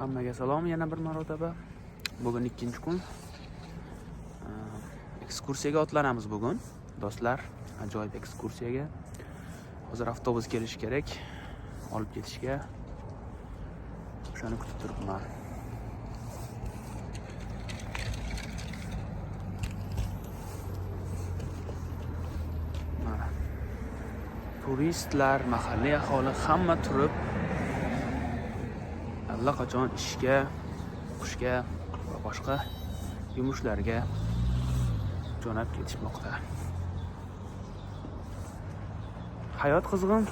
Hammaga salom yana bir marotaba. Bugun ikkinchi kun. Ekskursiyaga otlanamiz bugun. Do'stlar, ajoyib ekskursiyaga. Hozir avtobus kelishi kerak. Olib ketishga. O'shani kutib turibman. Mana. Turistlar, mahalliy aholi hamma turib allaqachon ishga, o'qishga va boshqa yumushlarga jo'nab ketishmoqda. Hayot qizg'in.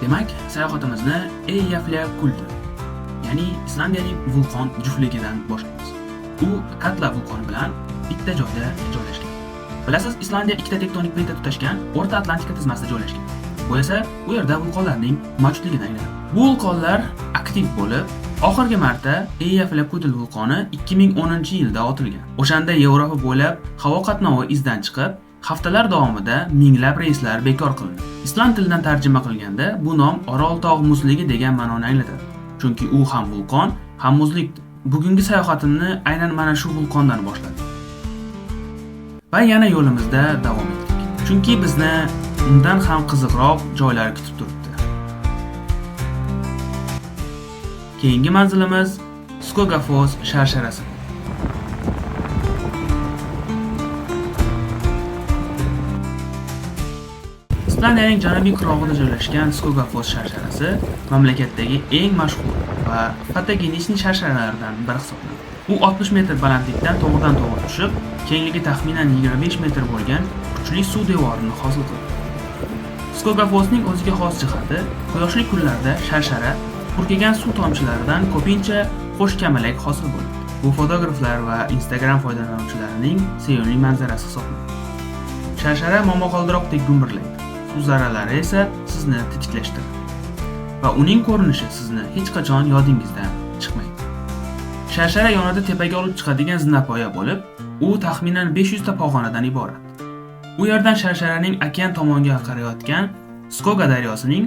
Demak, sayohatimizni Eyjafjallajökull, ya'ni Islandiyaning vulqon juftligidan boshlaymiz. U Katla vulqoni bilan bitta joyda joylashgan. Bilasiz, Islandiya ikkita tektonik plita tutashgan O'rta Atlantika tizmasida joylashgan. Bu esa u yerda vulqonlarning mavjudligidan aylanadi. Bu vulqonlar aktiv bo'lib, oxirgi marta Eyjafjallajökull vulqoni 2010-yilda otilgan. O'shanda Yevropa bo'ylab havo qatnovi izdan chiqib, haftalar davomida minglab reyslar bekor qilindi. Island tilidan tarjima qilganda bu nom Orol tog' muzligi degan ma'noni anglatadi. Chunki u ham vulqon, ham muzlikdir. Bugungi sayohatimni aynan mana shu vulqondan boshladim. Va yana yo'limizda davom etdik. Chunki bizni undan ham qiziqroq joylar kutib turibdi. Keyingi manzilimiz Skogafoss sharsharasi. Islandiyaning janubiy qirg'og'ida joylashgan Skogafoss sharsharasi mamlakatdagi eng mashhur va fotogenichni sharsharalardan biri hisoblanadi. U 60 metr balandlikdan to'g'ridan-to'g'ri tushib, kengligi taxminan 25 metr bo'lgan kuchli suv devorini hosil qiladi. Skogafossning o'ziga xos jihati, quyoshli kunlarda sharshara purkagan suv tomchilaridan ko'pincha qo'sh kamalak hosil bo'ladi. Bu fotograflar va Instagram foydalanuvchilarining sevimli manzarasi hisoblanadi. Sharshara momaqaldiroqdek gumburlaydi. Suv zarralari esa sizni tetiklashtiradi va uning ko'rinishi sizni hech qachon yodingizdan chiqmaydi. Sharshara yonida tepaga olib chiqadigan zinapoya bo'lib, u taxminan 500 ta pog'onadan iborat. U yerdan sharsharaning okean tomonga qarayotgan Skoga daryosining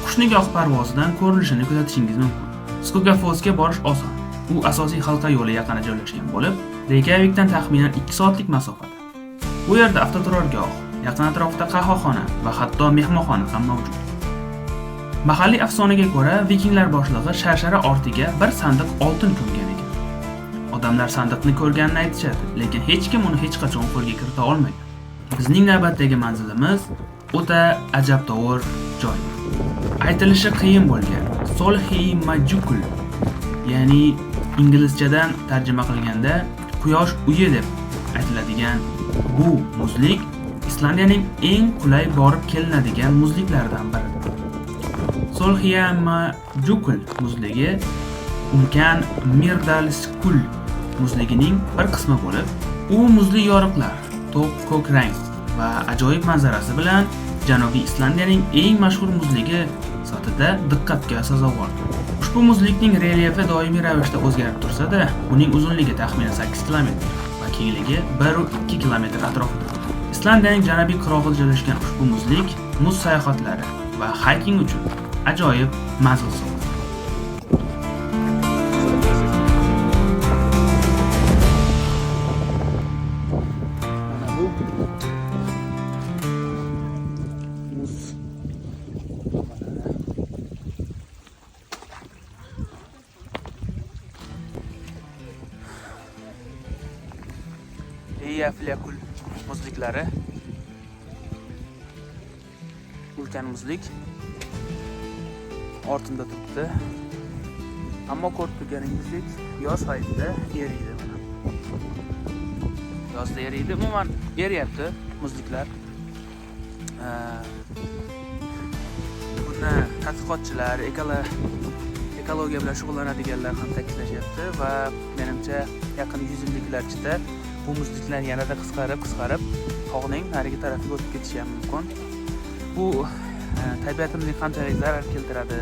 qushnigoh parvozidan ko'rinishini kuzatishingiz mumkin. Skogafossga borish oson. U asosiy halqa yo'li yaqinida joylashgan bo'lib, Reykjavikdan taxminan 2 soatlik masofada. Bu yerda avtoturargoh, yaqin atrofda qahvaxona va hatto mehmonxona ham mavjud. Mahalliy afsonaga ko'ra, vikinglar boshlig'i sharshara ortiga bir sandiq oltin ko'mgan ekan. Odamlar sandiqni ko'rganini aytishadi, lekin hech kim uni hech qachon qo'lga kirita olmagan. Bizning navbatdagi manzilimiz o'ta ajabtovur joy. Aytilishi qiyin bo'lgan Solheimajökull, ya'ni inglizchadan tarjima qilganda quyosh uyi deb aytiladigan bu muzlik Islandiyaning eng qulay borib kelinadigan muzliklardan biridir. Solheimajökull muzligi ulkan Mýrdalsjökull muzligining bir qismi bo'lib, u muzli yoriqlar, to'q ko'k rang va ajoyib manzarasi bilan Janubiy Islandiyaning eng mashhur muzligi sifatida diqqatga sazovor. Ushbu muzlikning relyefi doimiy ravishda o'zgarib tursa-da, uning uzunligi taxminan 8 kilometr va kengligi 1-2 kilometr atrofida. Islandiyaning janubiy qirg'og'ida joylashgan ushbu muzlik muz sayohatlari va hayking uchun ajoyib manzil hisoblanadi. Mana bu muz. Eyjafjallajökull muzliklari. Ulkan muzlik ortinda turibdi. Ammo ko'rib turganingizdek, yoz paytida eriydi mana. Yozda eriydi, umuman eriyapti muzliklar. Buni tadqiqotchilar, ekologiya bilan shug'ullanadiganlar ham ta'kidlashyapti va menimcha yaqin 100 yilliklar ichida bu muzliklar yanada qisqarib tog'ning narigi tarafiga o'tib ketishi ham mumkin. bu tabiatimizga qanchalik zarar keltiradi,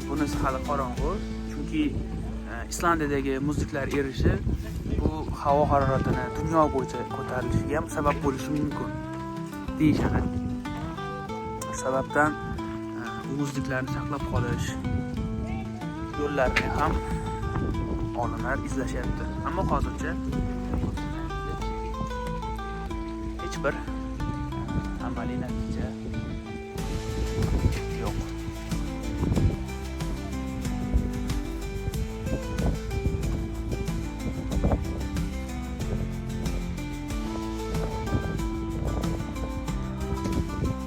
bunisi hali qorong'u. Chunki Islandiyadagi muzliklar erishi bu havo haroratini dunyo bo'yicha ko'tarilishiga ham sabab bo'lishi mumkin deyishadi. Shu sababdan bu muzliklarni saqlab qolish yo'llarini ham olimlar izlashyapti. Ammo hozircha hech bir amaliy natija yo'q.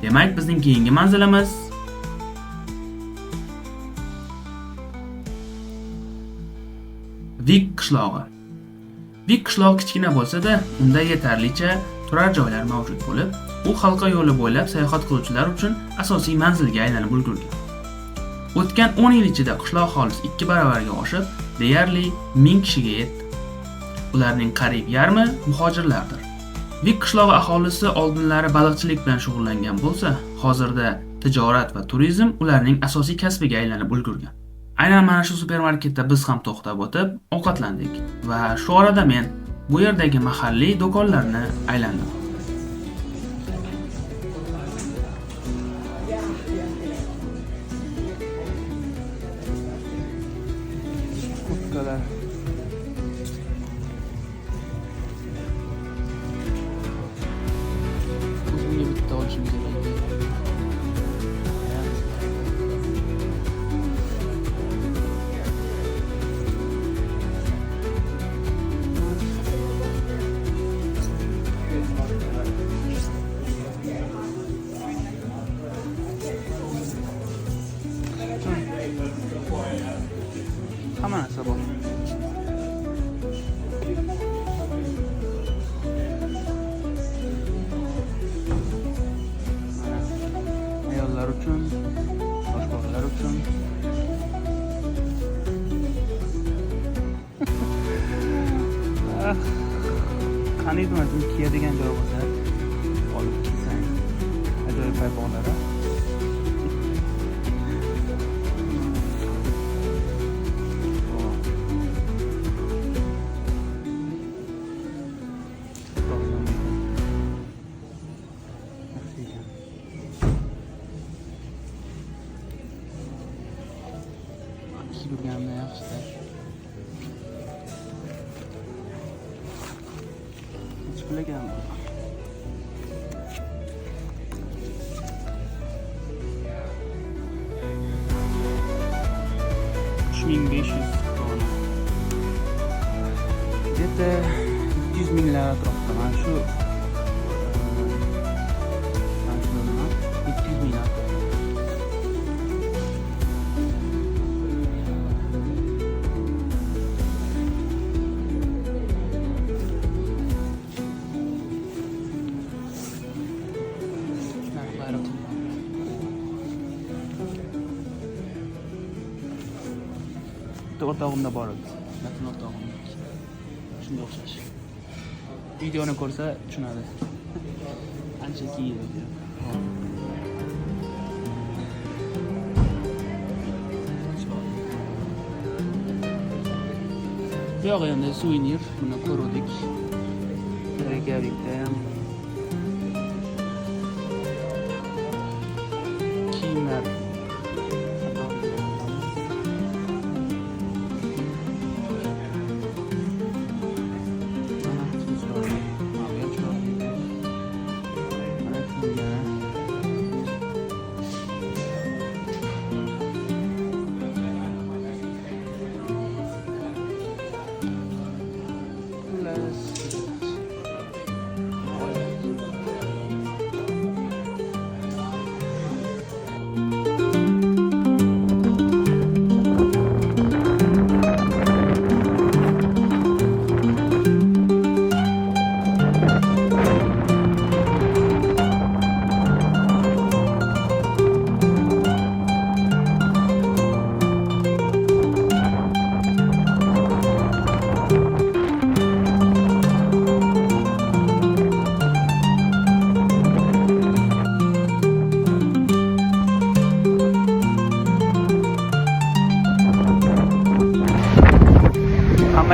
Demak, bizning keyingi manzilimiz Vik qishlog'i. Vik qishlog'i kichkina bo'lsa-da, unda yetarlicha turar joylar mavjud bo'lib, u halqa yo'li bo'ylab sayohat qiluvchilar uchun asosiy manzilga aylanib ulgurgan. O'tgan 10 yil ichida qishloq aholisi 2 baravarga oshib, deyarli 1000 kishiga yetdi. Ularning qariyb yarmi muhojirlardir. Vik qishlog'i aholisi oldinlari baliqchilik bilan shug'ullangan bo'lsa, hozirda tijorat va turizm ularning asosiy kasbiga aylanib ulgurgan. Aynan mana shu supermarketda biz ham to'xtab o'tib, ovqatlandik va shu orada men bu yerdagi mahalliy do'konlarni aylandim. Kurtkalar. O'zimga bitta olishim kerak. Hamma narsa bor. Ayollar uchun, yosh bolalar uchun. Qaniydi mana shuni kiyadigan joy bo'lsa, olib kiysang, ajoyib paypoqlar. Yurganimda yaxshi-da. Hech bilmaganman. $3500 где-то 100 minglar atrofida. Mana shu 200 ming atrofida. O'rtog'imda bor edi. Yaqin o'rtog'imniki. Shunga o'xshash. Videoni ko'rsa tushunadi. Ancha kiydi. Bu yoq endi suvenir, buni ko'rdik. Reykjavikda ham kiyimlar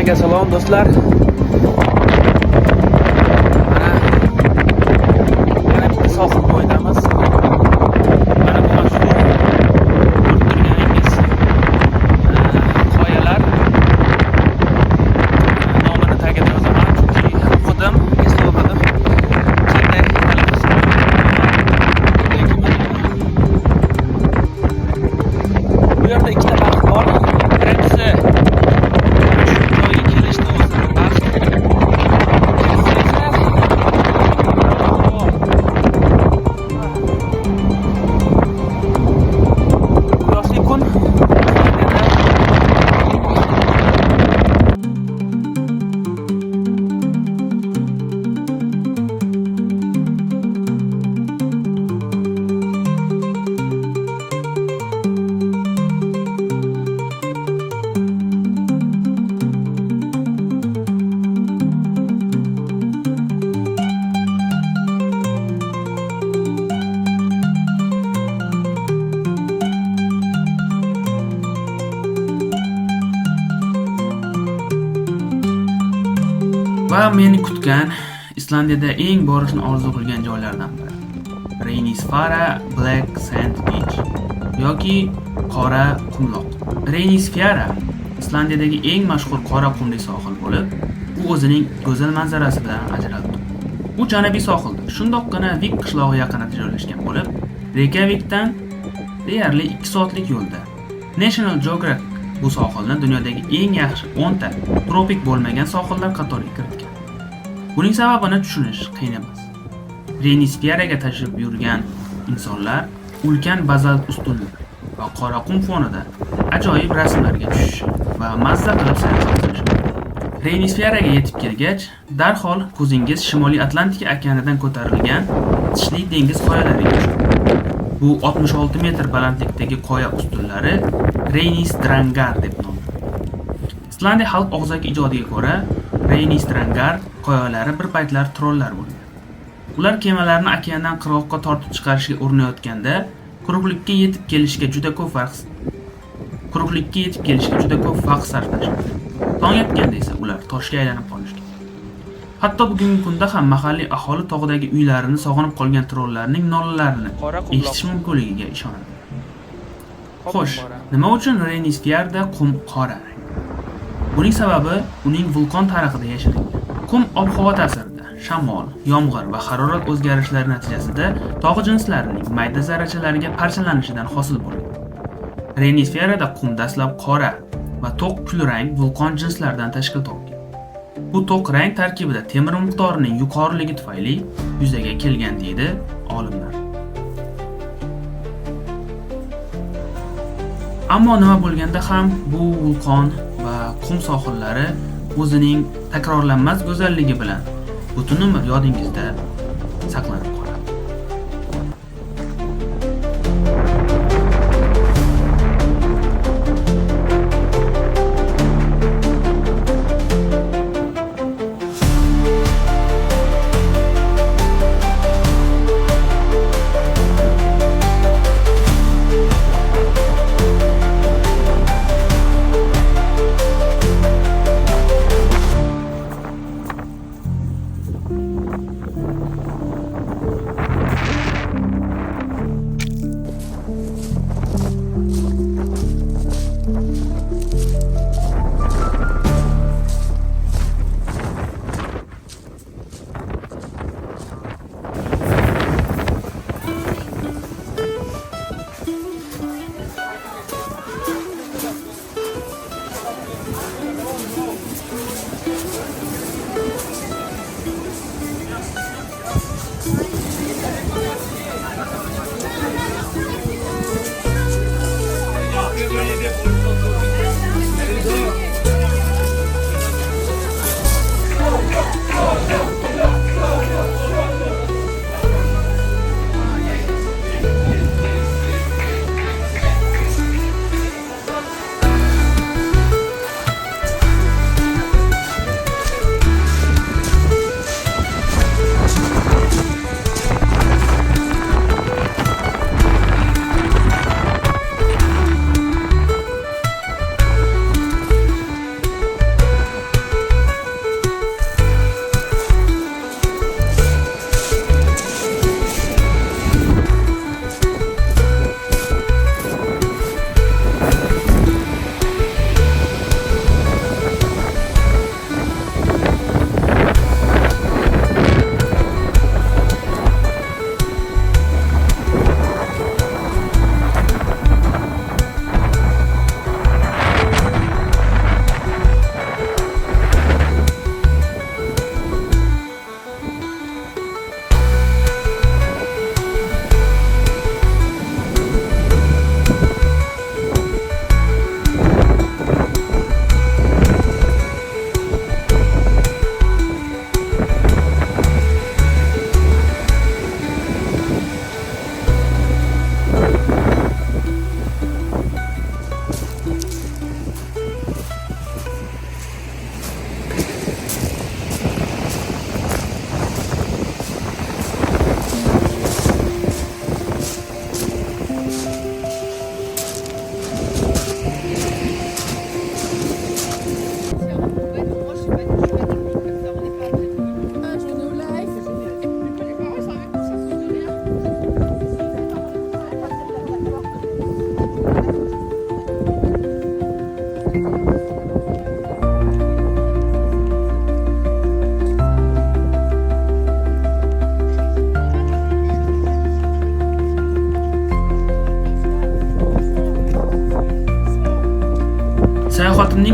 Hammaga salom do'stlar. Mana bitta sohil bo'yidamiz. Mana bu mashhur ko'rib turganingiz qoyalar nomini tagida yozaman, chunki o'qidim, eslolmadim. Qanday bu yerda ikkita baxt bor. Birinchisi joyga kelishni o'zini baxt. Quyoshli kun va meni kutgan Islandiyada eng borishni orzu qilgan joylardan biri. Reynisfara Black Sand Beach yoki qora qumloq. Reynisfara Islandiyadagi eng mashhur qora qumli sohil bo'lib, u o'zining go'zal manzarasi bilan ajralib turadi. U janubiy sohilda, shundoqqina Vik qishlog'i yaqinida joylashgan bo'lib, Reykjavikdan deyarli 2 soatlik yo'lda. National Geographic bu sohilni dunyodagi eng yaxshi 10 ta tropik bo'lmagan sohillar qatoriga kiritgan. Buning sababini tushunish qiyin emas. Reynisfaraga tashrif buyurgan insonlar ulkan bazalt ustunlar va qora qum fonida ajoyib rasmlarga tushish va mazza qilib sayohat qilish. Reynisfaraga yetib kelgach, darhol ko'zingiz Shimoliy Atlantika okeanidan ko'tarilgan tishli dengiz qoyalariga tushadi. Bu 66 metr balandlikdagi qoya ustunlari Reynisdrangar deb nomlanadi. Islandiya xalq og'zaki ijodiga ko'ra, Reynisdrangar qoyalari bir paytlar trollar bo'lgan. Ular kemalarni okeandan qirg'oqqa tortib chiqarishga urinayotganda, quruqlikka yetib kelishga juda ko'p vaqt sarflashgan. Tong yotganda esa ular toshga aylanib qolishgan. Hatto bugungi kunda ham mahalliy aholi tog'dagi uylarini sog'inib qolgan trollarning nolalarini eshitish mumkinligiga ishonadi. Xo'sh, nima uchun Reynisfarada qum qora rang? Buning sababi uning vulqon tarixida yashiringan. Qum ob-havo ta'sirida, shamol, yomg'ir va harorat o'zgarishlari natijasida tog' jinslarining mayda zarrachalariga parchalanishidan hosil bo'lgan. Reynisfarada qum dastlab qora va to'q kulrang vulqon jinslaridan tashkil topgan. Bu to'q rang tarkibida temir miqdorining yuqoriligi tufayli yuzaga kelgan deydi olimlar. Ammo nima bo'lganda ham bu vulqon va qum sohillari o'zining takrorlanmas go'zalligi bilan butun umr yodingizda saqlanib qoladi.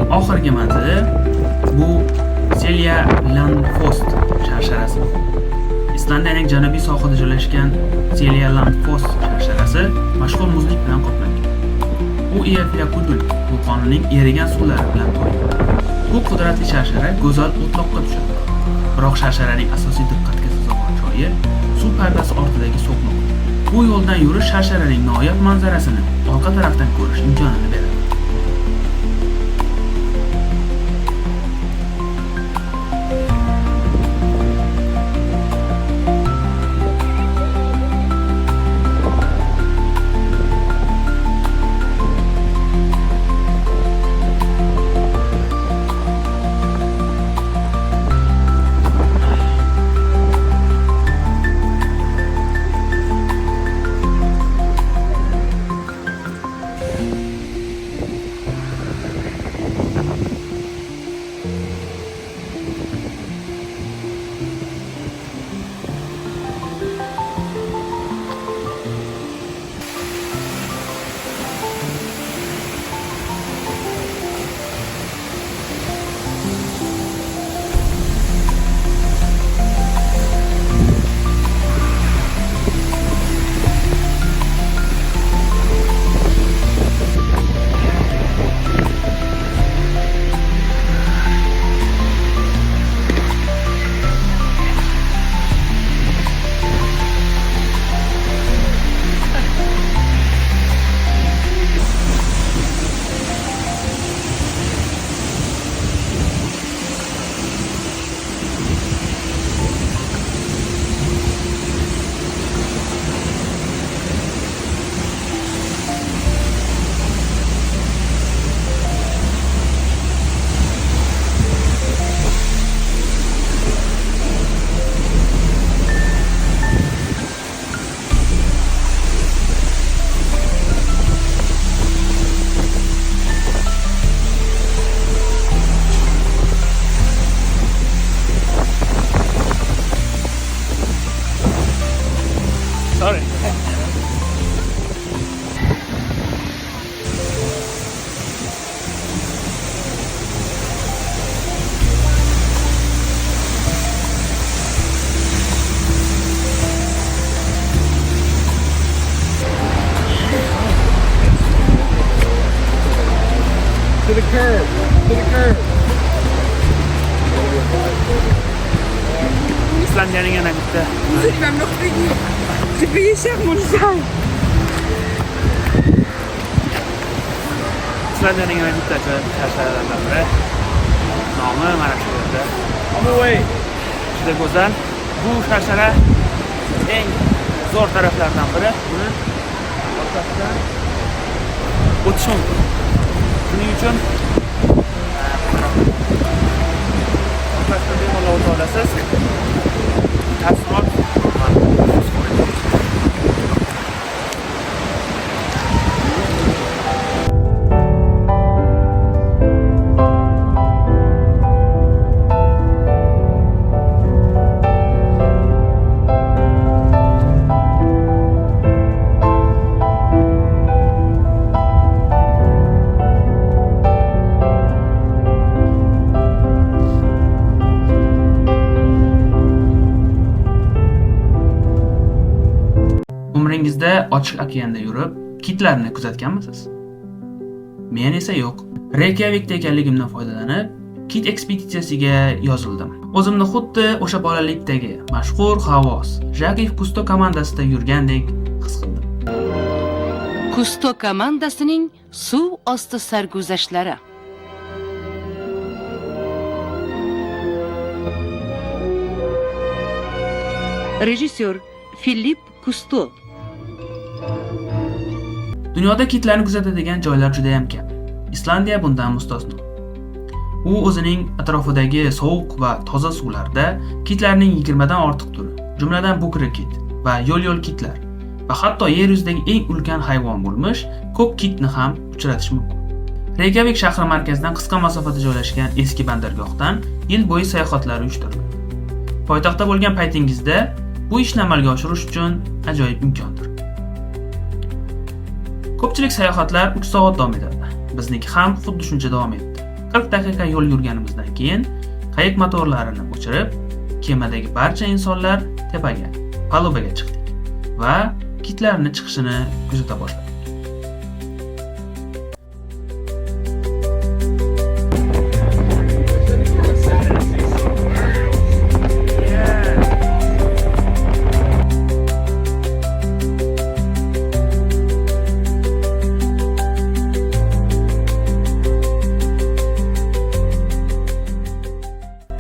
yo'lning oxirgi manzili bu Selja Landfoss sharsharasi. Islandiyaning janubiy sohilida joylashgan Selja Landfoss sharsharasi mashhur muzlik bilan qoplangan. U Eyjafjallajökull vulqonining erigan suvlari bilan to'lgan. Bu qudratli sharshara go'zal o'tloqqa tushadi. Biroq sharsharaning asosiy diqqatga sazovor joyi suv pardasi ortidagi so'qmoq. Bu yo'ldan yurish sharsharaning noyob manzarasini orqa tarafdan ko'rish imkonini beradi. Sorry. To the curb. To the curb. Islandiyaning yana bitta Mam noch je paye cher mon chien. Islandiyaning yana bitta sharsharalaridan biri. Nomi mana shu yerda. Juda go'zal. Bu sharshara eng zo'r taraflaridan biri. Buni orqasidan o'tish mumkin. Shuning uchun orqasidan bemalol o'ta olasiz. Taassurot Umringizda ochiq okeanda yurib, kitlarni kuzatganmisiz? Men esa yo'q. Reykjavikda ekanligimdan foydalanib, kit ekspeditsiyasiga yozildim. O'zimni xuddi o'sha bolalikdagi mashhur Havos, Jacques Cousteau komandasida yurgandek his qildim. Cousteau komandasining suv osti sarguzashtlari. Rejissyor Philippe Cousteau. Dunyoda kitlarni kuzatadigan joylar juda ham kam. Islandiya bundan mustasno. U o'zining atrofidagi sovuq va toza suvlarda kitlarning 20 dan ortiq turi, jumladan bukri kit va yo'l-yo'l kitlar va hatto yer yuzidagi eng ulkan hayvon bo'lmish ko'k kitni ham uchratish mumkin. Reykjavik shahri markazidan qisqa masofada joylashgan eski bandargohdan yil bo'yi sayohatlar uyushtiriladi. Poytaxtda bo'lgan paytingizda bu ishni amalga oshirish uchun ajoyib imkondir. Ko'pchilik sayohatlar 3 soat davom etadi. Bizniki ham xuddi shuncha davom etdi. 40 daqiqa yo'l yurganimizdan keyin qayiq motorlarini o'chirib, kemadagi barcha insonlar tepaga, palubaga chiqdik va kitlarning chiqishini kuzata boshladik.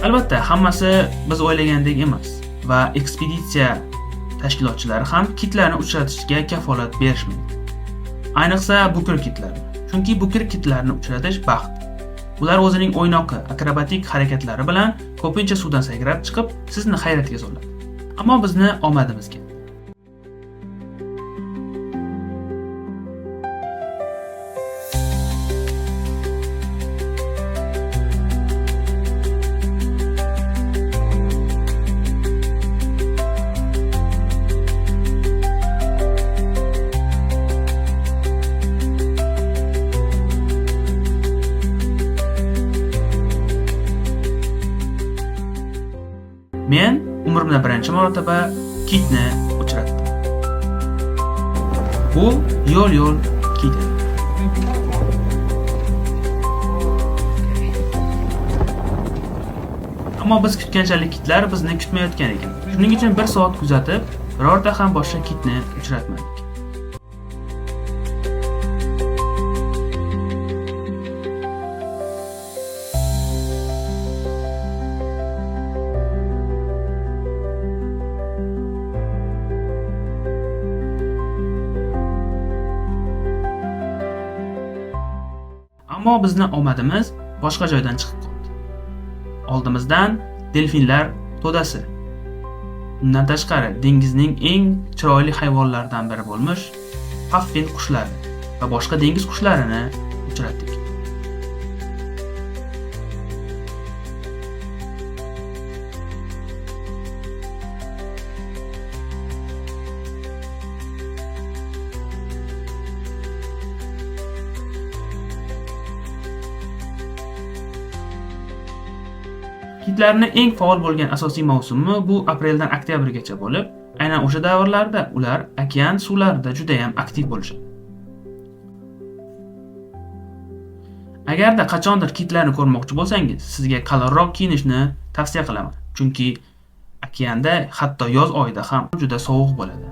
Albatta, hammasi biz o'ylagandek emas va ekspeditsiya tashkilotchilari ham kitlarni uchratishga kafolat berishmaydi. Ayniqsa bukir kitlarni. Chunki bukir kitlarni uchratish baxt. Ular o'zining o'ynoqi, akrobatik harakatlari bilan ko'pincha suvdan sakrab chiqib, sizni hayratga soladi. Ammo bizni omadimizga. Men umrimda birinchi marotaba kitni uchratdim. Bu yo'l kit edi. Ammo biz kutganchalik kitlar bizni kutmayotgan ekan. Shuning uchun 1 soat kuzatib, birorta ham boshqa kitni uchratmadik. Ammo bizni omadimiz boshqa joydan chiqib qoldi. Oldimizdan delfinlar to'dasi. Undan tashqari dengizning eng chiroyli hayvonlaridan biri bo'lmish puffin qushlari va boshqa dengiz qushlarini uchratdik. Kitlarning eng faol bo'lgan asosiy mavsumi bu apreldan oktyabrgacha bo'lib, aynan o'sha davrlarda ular okean suvlarida juda ham aktiv bo'lishadi. Agarda qachondir kitlarni ko'rmoqchi bo'lsangiz, sizga qalinroq kiyinishni tavsiya qilaman, chunki okeanda hatto yoz oyida ham juda sovuq bo'ladi.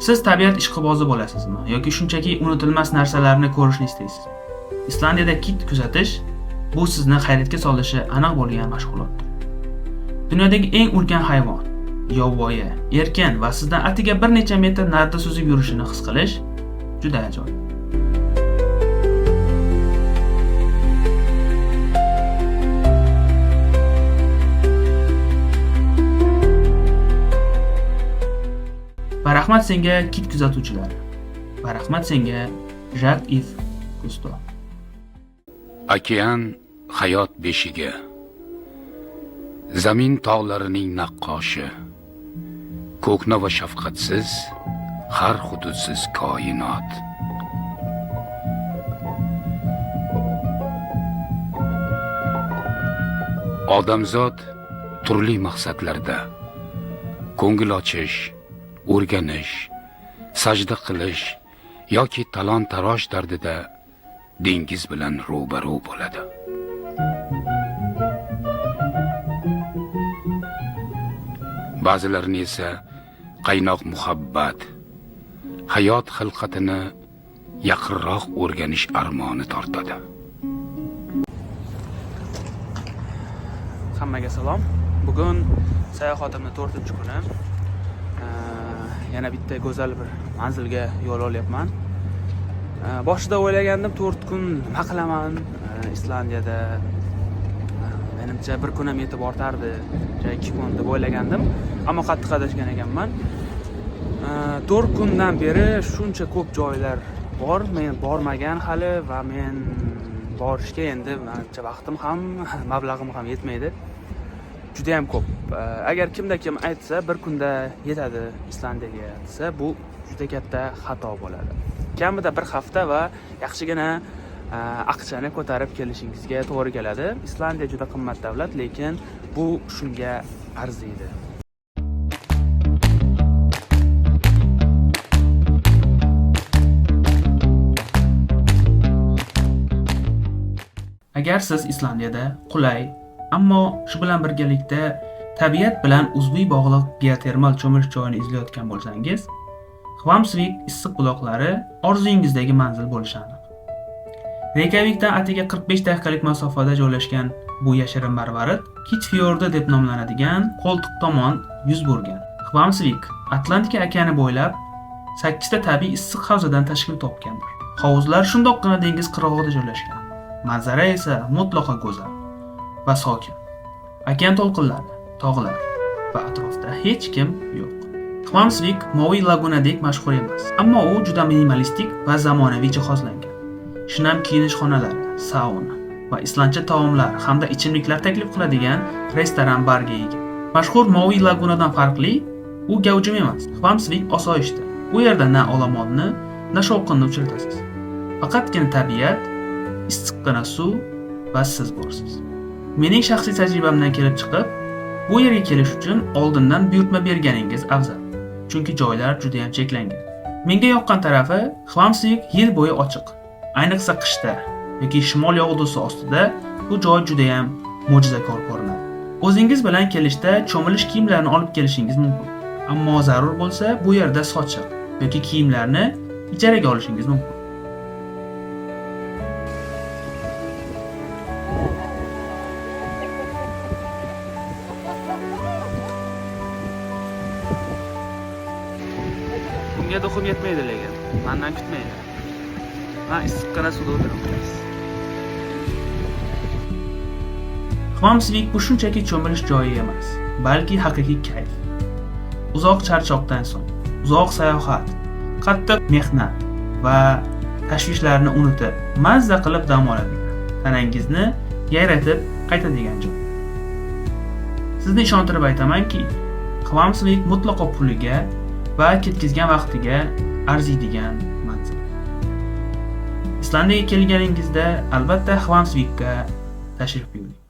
Siz tabiat ishqibozi bo'lasizmi yoki shunchaki unutilmas narsalarni ko'rishni istaysizmi? Islandiyada kit kuzatish bu sizni hayratga solishi aniq bo'lgan mashg'ulotdir. Dunyodagi eng ulkan hayvon, yovvoyi, erkin va sizdan atiga bir necha metr narida suzib yurishini his qilish juda ajoyib. Va rahmat senga kit kuzatuvchilari. Va rahmat senga Jacques-Yves Cousteau. Okean hayot beshigi. Zamin tog'larining naqqoshi. Ko'kna va shafqatsiz, har hududsiz koinot. Odamzod turli maqsadlarda ko'ngil ochish, o'rganish, sajda qilish yoki talon-taroj dardida dengiz bilan ro'baro bo'ladi. Ba'zilarini esa qaynoq muhabbat, hayot xilqatini yaqinroq o'rganish armoni tortadi. Hammaga salom. Bugun sayohatimning 4-kuni. Yana bitta go'zal bir manzilga yo'l olyapman. Boshida o'ylagandim 4 kun nima qilaman Islandiyada. Menimcha 1 kun ham yetib ortardi, 2 kun deb o'ylagandim. Ammo qattiq adashgan ekanman. 4 kundan beri shuncha ko'p joylar bor. Men bormagan hali va men borishga endi menimcha vaqtim ham, mablag'im ham yetmaydi. Juda ham ko'p. Agar kimda kim aytsa, bir kunda yetadi Islandiyaga desa, bu juda katta xato bo'ladi. Kamida bir hafta va yaxshigina aqchani ko'tarib kelishingizga to'g'ri keladi. Islandiya juda qimmat davlat, lekin bu shunga arziydi. Agar siz Islandiyada qulay, ammo shu bilan birgalikda tabiat bilan uzviy bog'liq geotermal cho'milish joyini izlayotgan bo'lsangiz, Hvammsvik issiq buloqlari orzuyingizdagi manzil bo'lishi aniq. Reykjavikdan atigi 45 daqiqalik masofada joylashgan bu yashirin marvarid Kitfjordi deb nomlanadigan qo'ltiq tomon yuz bergan. Hvammsvik Atlantika okeani bo'ylab 8 ta tabiiy issiq havzadan tashkil topgandir. Hovuzlar shundoqqina dengiz qirg'og'ida joylashgan. Manzara esa mutlaqo go'zal va sokin. Okean to'lqinlari, tog'lar va atrofda hech kim yo'q. Hvammsvik Moviy lagunadek mashhur emas, ammo u juda minimalistik va zamonaviy jihozlangan. Shinam kiyinish xonalari, sauna va islandcha taomlar hamda ichimliklar taklif qiladigan restoran barga ega. Mashhur Moviy lagunadan farqli, u gavjum emas. Hvammsvik osoyishta. U yerda na olomonni, na shovqinni uchratasiz. Faqatgina tabiat, issiqqina suv va siz borsiz. Mening shaxsiy tajribamdan kelib chiqib, bu yerga kelish uchun oldindan buyurtma berganingiz afzal. Chunki joylar juda ham cheklangan. Menga yoqqan tarafi, Hvammsvik yil bo'yi ochiq. Ayniqsa qishda yoki shimol yog'dusi ostida bu joy juda ham mo'jizakor ko'rinadi. O'zingiz bilan kelishda cho'milish kiyimlarini olib kelishingiz mumkin. Ammo zarur bo'lsa, bu yerda sochiq yoki kiyimlarni ijaraga olishingiz mumkin. Bunga do'qim yetmaydi lekin. Mendan kutmaydi. Men issiqqina suvda o'tiramiz. Hvammsvik bu shunchaki cho'milish joyi emas, balki haqiqiy kayf. Uzoq charchoqdan so'ng, uzoq sayohat, qattiq mehnat va tashvishlarni unutib, mazza qilib dam oladigan, tanangizni yayratib qaytadigan joy. Sizni ishontirib aytamanki, Hvammsvik mutlaqo puliga va ketkizgan vaqtiga arziydigan manzil. Islandiyaga kelganingizda albatta Hvammsvikka tashrif buyuring.